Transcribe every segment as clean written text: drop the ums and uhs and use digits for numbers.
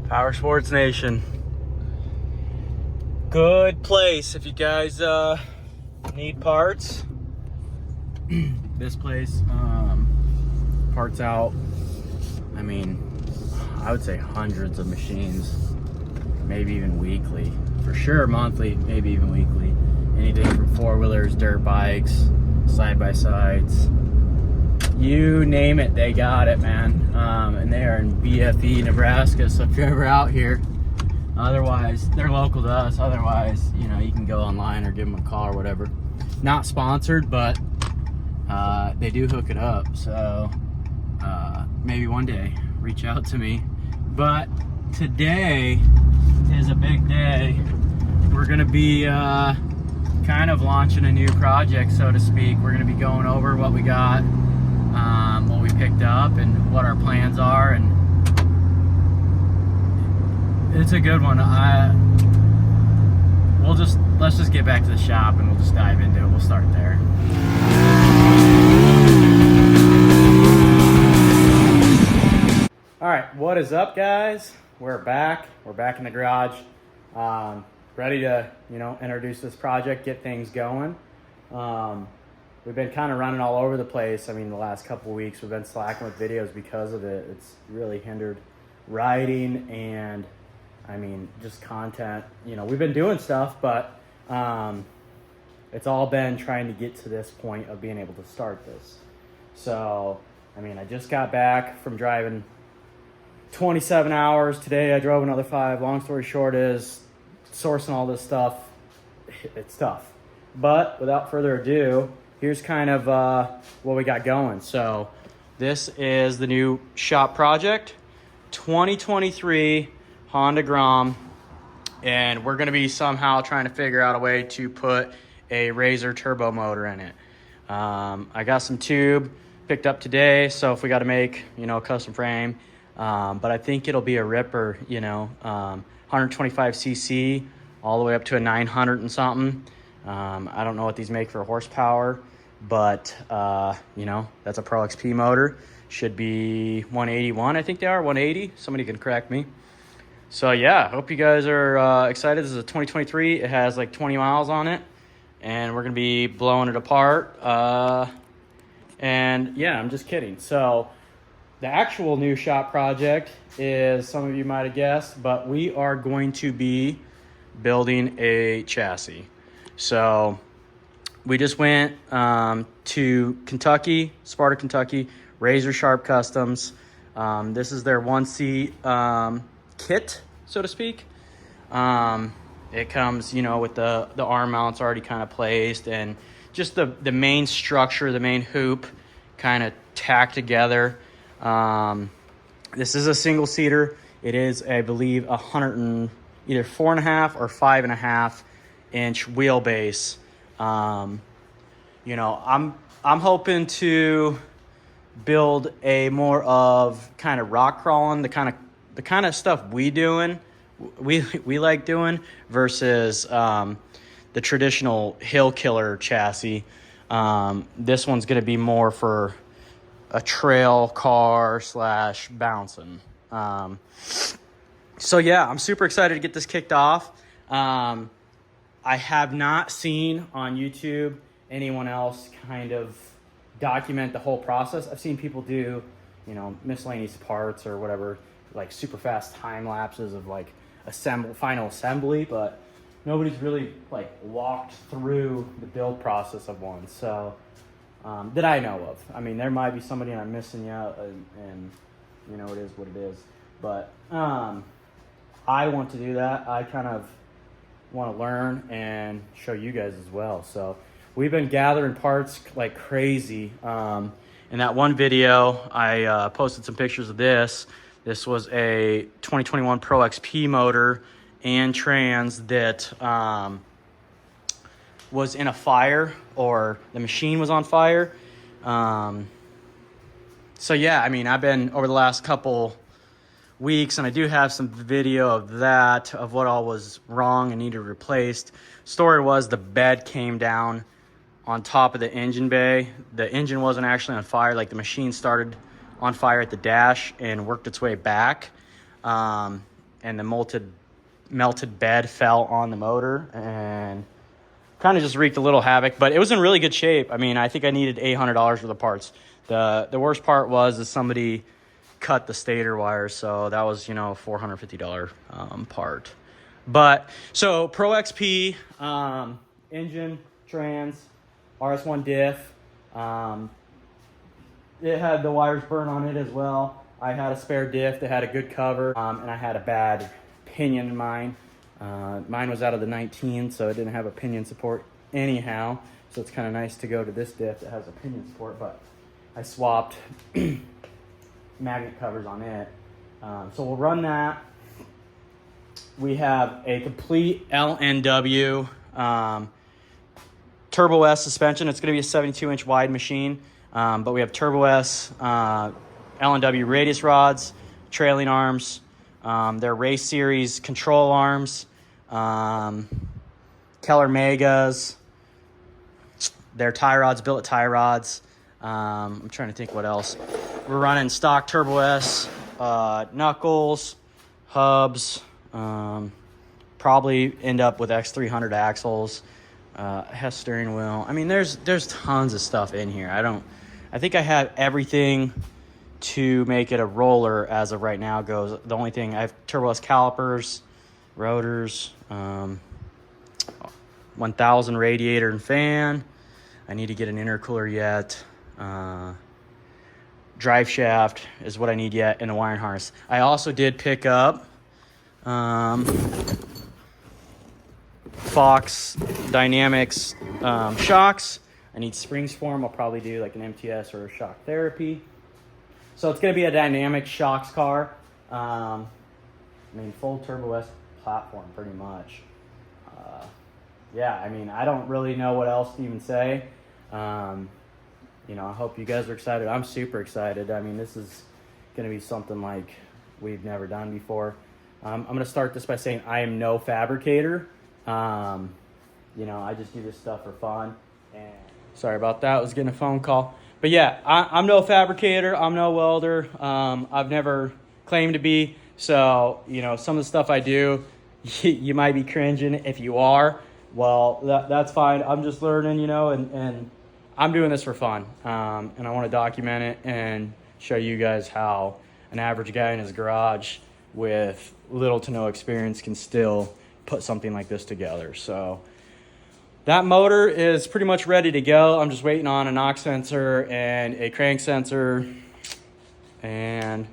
Power Sports Nation. Good place if you guys need parts. This place, parts out, I mean, I would say hundreds of machines, maybe even weekly. For sure monthly, maybe even weekly. Anything from four-wheelers, dirt bikes, side-by-sides. You name it, they got it, man. And they are in BFE, Nebraska, so if you're ever out here, otherwise, they're local to us. Otherwise, you know, you can go online or give them a call or whatever. Not sponsored, but they do hook it up. So maybe one day, reach out to me. But today is a big day. We're gonna be kind of launching a new project, so to speak. We're gonna be going over what we got, what we picked up, and what our plans are, and it's a good one. Let's just get back to the shop and we'll just dive into it. We'll start there. All right, what is up, guys? We're back in the garage, ready to, introduce this project, get things going. We've been kind of running all over the place. I mean, the last couple of weeks we've been slacking with videos because of it. It's really hindered writing and, I mean, just content. We've been doing stuff, but it's all been trying to get to this point of being able to start this. So, I mean, I just got back from driving 27 hours. Today I drove another 5. Long story short is sourcing all this stuff, it's tough. But without further ado, here's kind of what we got going. So this is the new shop project, 2023 Honda Grom, and we're going to be somehow trying to figure out a way to put a Razor turbo motor in it. I got some tube picked up today, so if we got to make a custom frame, but I think it'll be a ripper, 125 cc all the way up to a 900 and something. I don't know what these make for horsepower, but that's a Pro XP motor. Should be 181, I think they are, 180. Somebody can correct me. So yeah, hope you guys are excited. This is a 2023. It has like 20 miles on it, and we're gonna be blowing it apart. And yeah, I'm just kidding. So the actual new shop project is, some of you might have guessed, but we are going to be building a chassis. So we just went to Kentucky, Sparta, Kentucky, Razor Sharp Customs. This is their 1C kit, so to speak. It comes, with the arm mounts already kind of placed, and just the main structure, the main hoop kind of tacked together. This is a single seater. It is, I believe, either 4.5 or 5.5 inch wheelbase. I'm hoping to build a more of kind of rock crawling, the kind of stuff we like doing versus the traditional hill killer chassis. This one's going to be more for a trail car / bouncing. So yeah, I'm super excited to get this kicked off. I have not seen on YouTube anyone else kind of document the whole process. I've seen people do, miscellaneous parts or whatever, like super fast time lapses of like final assembly, but nobody's really like walked through the build process of one. So that I know of. I mean, there might be somebody I'm missing out, and it is what it is. But I want to do that. I kind of want to learn and show you guys as well. So we've been gathering parts like crazy. In that one video, I posted some pictures of this. This was a 2021 Pro XP motor and trans that was in a fire, or the machine was on fire. So yeah, I mean, I've been over the last couple weeks, and I do have some video of that, of what all was wrong and needed replaced. Story was the bed came down on top of the engine bay. The engine wasn't actually on fire. Like, the machine started on fire at the dash and worked its way back. and the melted bed fell on the motor and kind of just wreaked a little havoc, but it was in really good shape. I mean, I think I needed $800 worth of parts. The worst part was somebody cut the stator wires, so that was, you know, $450 part. But so Pro XP, engine, trans, RS1 diff. It had the wires burn on it as well. I had a spare diff that had a good cover, and I had a bad pinion in mine. Mine was out of the 19, so it didn't have a pinion support anyhow. So it's kind of nice to go to this diff that has a pinion support, but I swapped magnet covers on it. So we'll run that. We have a complete LNW Turbo S suspension. It's going to be a 72-inch wide machine, but we have Turbo S LNW radius rods, trailing arms, their race series control arms, Keller Megas, their tie rods, billet tie rods. I'm trying to think what else. We're running stock Turbo S, knuckles, hubs, probably end up with X300 axles, Hess steering wheel. I mean, there's tons of stuff in here. I think I have everything to make it a roller as of right now goes. The only thing, I have Turbo S calipers, rotors, 1000 radiator and fan. I need to get an intercooler yet. Drive shaft is what I need yet, and a wiring harness. I also did pick up Fox Dynamics shocks. I need springs for them. I'll probably do like an MTS or a shock therapy. So it's going to be a dynamic shocks car. I mean, full Turbo S platform pretty much. Yeah, I mean, I don't really know what else to even say. You know, I hope you guys are excited. I'm super excited. I mean, this is going to be something like we've never done before. I'm going to start this by saying I am no fabricator. You know, I just do this stuff for fun. And sorry about that. I was getting a phone call. But yeah, I'm no fabricator. I'm no welder. I've never claimed to be. So, you know, some of the stuff I do, you might be cringing. If you are, well, that's fine. I'm just learning, you know, and I'm doing this for fun. And I want to document it and show you guys how an average guy in his garage with little to no experience can still put something like this together. So that motor is pretty much ready to go. I'm just waiting on a knock sensor and a crank sensor and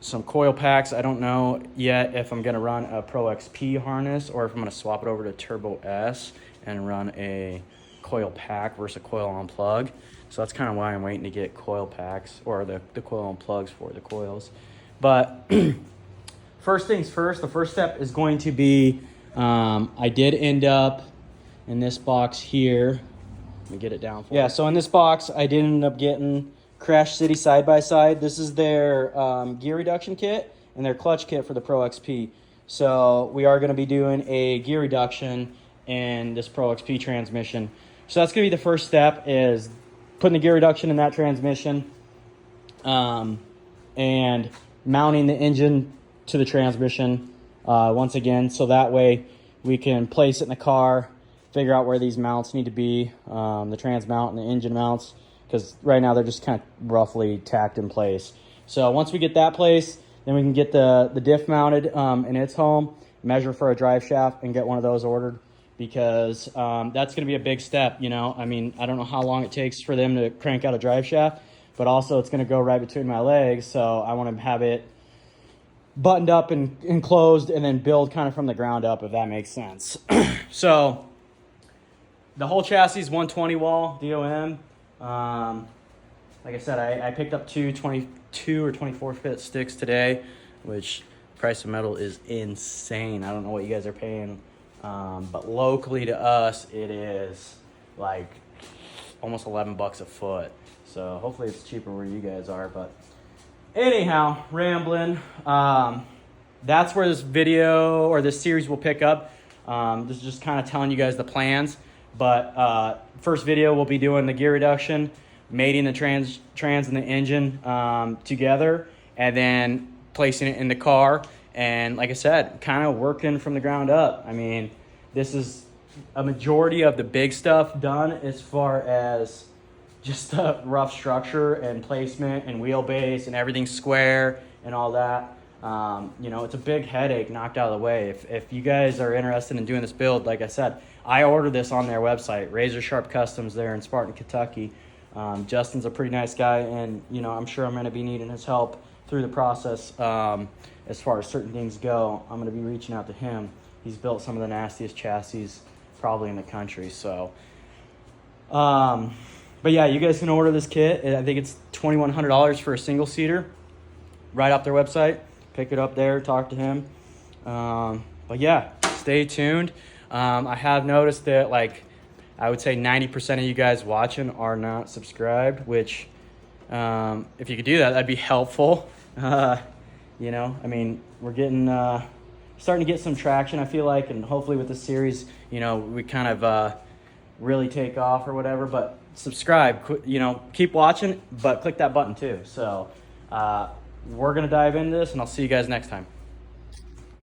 some coil packs. I don't know yet if I'm going to run a Pro XP harness or if I'm going to swap it over to Turbo S and run a coil pack versus a coil on plug. So that's kind of why I'm waiting to get coil packs or the coil on plugs for the coils. But first things first, the first step is going to be I did end up in this box here. Let me get it down for you. Yeah, so in this box, I did end up getting Crash City side-by-side. This is their gear reduction kit and their clutch kit for the Pro XP. So we are going to be doing a gear reduction in this Pro XP transmission. So that's going to be the first step, is putting the gear reduction in that transmission and mounting the engine to the transmission once again, so that way we can place it in the car, figure out where these mounts need to be, the trans mount and the engine mounts, because right now they're just kind of roughly tacked in place. So once we get that placed, then we can get the diff mounted in its home, measure for a drive shaft, and get one of those ordered, because that's going to be a big step, you know. I mean, I don't know how long it takes for them to crank out a drive shaft, but also it's going to go right between my legs, so I want to have it buttoned up and enclosed and then build kind of from the ground up, if that makes sense. So the whole chassis is 120 wall DOM. Like I said, I picked up two 22 or 24 foot sticks today, which price of metal is insane. I don't know what you guys are paying, but locally to us it is like almost 11 bucks a foot. So hopefully it's cheaper where you guys are. But anyhow, rambling. That's where this video or this series will pick up. This is just kind of telling you guys the plans. But first video, we'll be doing the gear reduction, mating the trans and the engine together, and then placing it in the car, and like I said, kind of working from the ground up. I mean, this is a majority of the big stuff done as far as just the rough structure and placement and wheelbase and everything square and all that. You know, it's a big headache knocked out of the way. If you guys are interested in doing this build, like I said, I ordered this on their website, Razor Sharp Customs there in Spartan, Kentucky. Justin's a pretty nice guy, and you know, I'm sure I'm going to be needing his help through the process. As far as certain things go, I'm going to be reaching out to him. He's built some of the nastiest chassis probably in the country. So, but yeah, you guys can order this kit. I think it's $2,100 for a single seater. Right off their website. Pick it up there, talk to him. But yeah, stay tuned. I have noticed that, like, I would say 90% of you guys watching are not subscribed, which if you could do that, that'd be helpful. You know, I mean, we're getting starting to get some traction, I feel like, and hopefully with this series, you know, we kind of really take off or whatever. But subscribe, you know, keep watching, but click that button too. So we're gonna dive into this, and I'll see you guys next time.